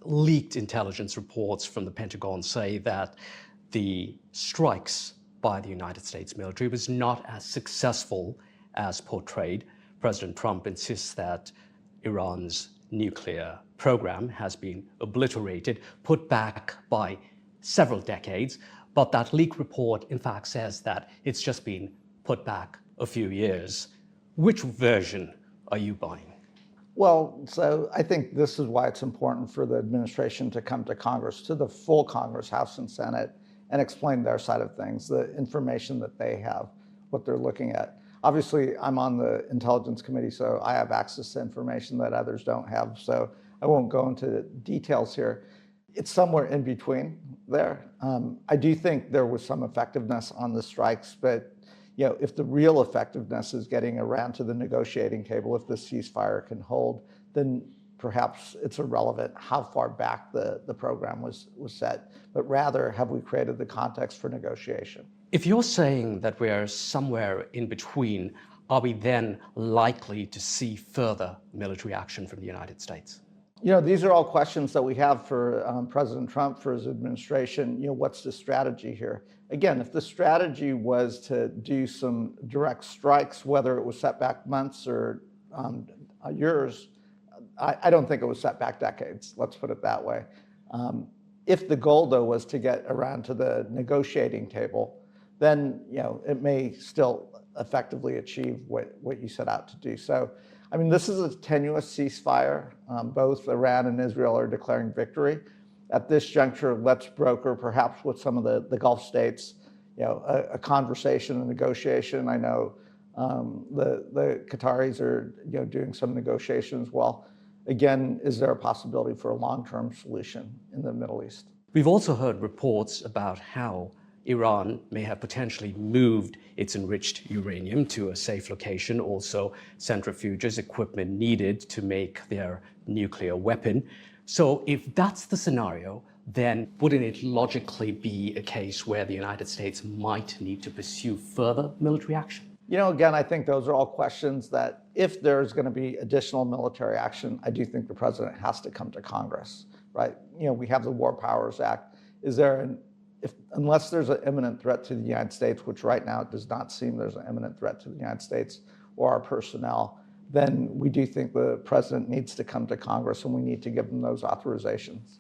leaked intelligence reports from the Pentagon say that the strikes by the United States military was not as successful as portrayed. President Trump insists that Iran's nuclear program has been obliterated, put back by several decades, but that leak report in fact says that it's just been put back a few years. Which version are you buying? Well, so I think this is why it's important for the administration to come to Congress, to the full Congress, House and Senate, and explain their side of things, the information that they have, what they're looking at. Obviously, I'm on the Intelligence Committee, so I have access to information that others don't have, so I won't go into details here. It's somewhere in between there. I do think there was some effectiveness on the strikes, but if the real effectiveness is getting around to the negotiating table, if the ceasefire can hold, then perhaps it's irrelevant how far back the program was set, but rather have we created the context for negotiation. If you're saying that we're somewhere in between, are we then likely to see further military action from the United States? These are all questions that we have for President Trump, for his administration. What's the strategy here? Again, if the strategy was to do some direct strikes, whether it was set back months or years, I don't think it was set back decades, let's put it that way. If the goal, though, was to get around to the negotiating table, then it may still effectively achieve what you set out to do. So, I mean, this is a tenuous ceasefire. Both Iran and Israel are declaring victory. At this juncture, let's broker, perhaps with some of the Gulf states, a conversation, a negotiation. I know the Qataris are doing some negotiation as well. Again, is there a possibility for a long-term solution in the Middle East? We've also heard reports about how Iran may have potentially moved its enriched uranium to a safe location, also centrifuges, equipment needed to make their nuclear weapon. So if that's the scenario, then wouldn't it logically be a case where the United States might need to pursue further military action? Again, I think those are all questions that if there's going to be additional military action, I do think the president has to come to Congress, right? We have the War Powers Act. Is there unless there's an imminent threat to the United States, which right now it does not seem there's an imminent threat to the United States or our personnel, then we do think the president needs to come to Congress and we need to give them those authorizations.